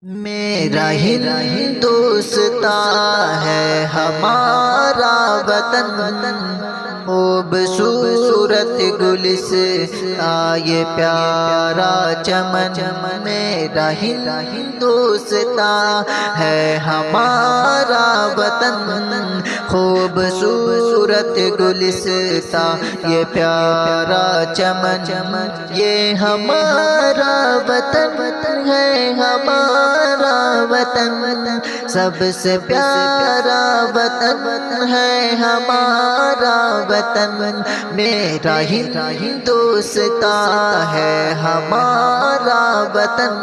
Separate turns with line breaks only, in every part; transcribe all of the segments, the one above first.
میرا ہندوستان ہے ہمارا وطن، خوبصورت گلستان یہ پیارا چمن۔ میرا ہندوستان ہے ہمارا وطن، خوبصورت گلستان یہ پیارا چمن۔ یہ ہمارا وطن ہے ہمارا وطن، سب سے پیارا وطن ہے ہمارا وطن۔ میرا ہندوستان ہے ہمارا وطن،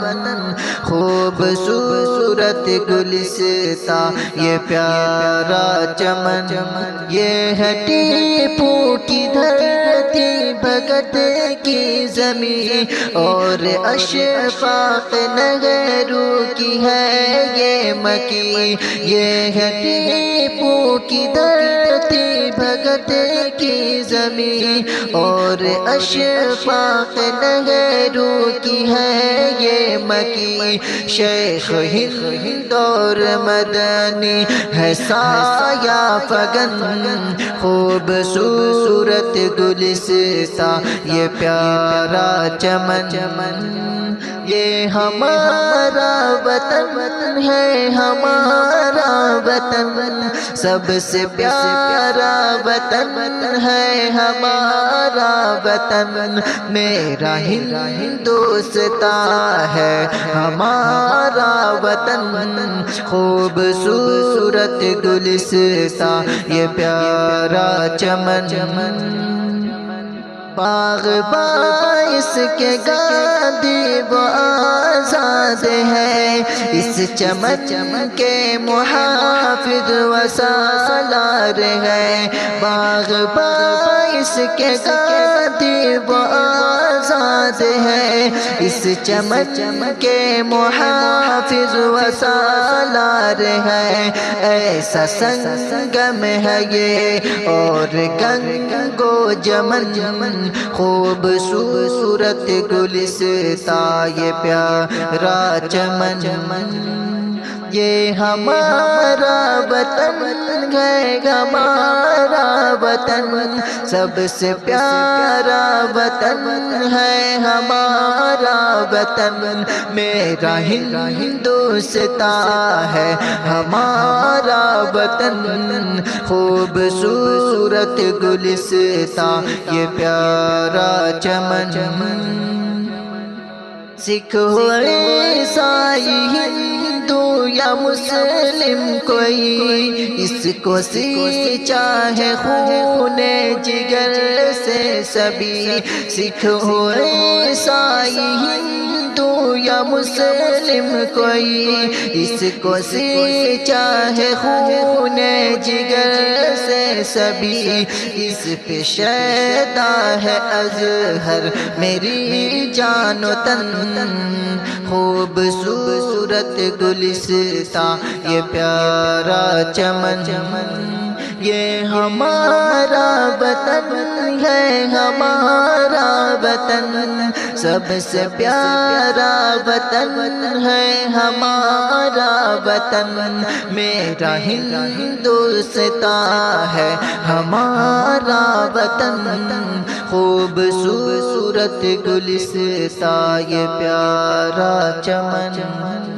خوبصورت گلستان یہ پیارا چمن۔ یہ ہے ٹیپو کی دھرتی، بھگت کی زمین، اور اشفاق نہرو کی ہے یہ مکی۔ یہ ہے ٹیپو کی دھرتی، بھگت کی زمین، اور اشفاق نہرو کی ہے یہ مکی۔ شیخ ہند اور مدنی ہے سایہ فگن، خوبصورت گلستان یہ پیارا چمن۔ یہ ہمارا وطن ہے ہمارا وطن، سب سے پیارا وطن ہے ہمارا وطن۔ میرا ہندوستان ہے ہمارا وطن، خوبصورت گلستان یہ پیارا چمن۔ باغ باعث کے گاندھی و آزاد ہے، اس چمن کے محافظ و سالار ہے۔ باغ باعث کے گاندھی و آزاد ہے، اس چمن کے محافظ و سالار ہے۔ ایسا سنگم ہے یہ اور گنگو جمن، خوبصورت گلستان یہ پیارا چمن۔ یہ ہمارا وطن ہے ہمارا وطن، سب سے پیارا وطن ہے ہمارا وطن۔ میرا ہندوستان ہے ہمارا وطن، خوبصورت گلستان یہ پیارا چمن۔ سکھ ہو عیسائی ہندو یا مسلم کوئی، اس کو سینچا ہے خون جگر سے سبھی۔ سکھ ہو عیسائی ہندو یا مسلم کوئی، اس کو سینچا ہے خون جگر سے سبھی۔ اس پہ شیدا ہے ازہر میری جان و تن، خوبصورت گلستان یہ پیارا چمن۔ یہ ہمارا وطن ہے ہمارا وطن، سب سے پیارا وطن ہے ہمارا وطن۔ میرا ہندوستان ہے ہمارا وطن، خوبصورت گلستان یہ پیارا چمن۔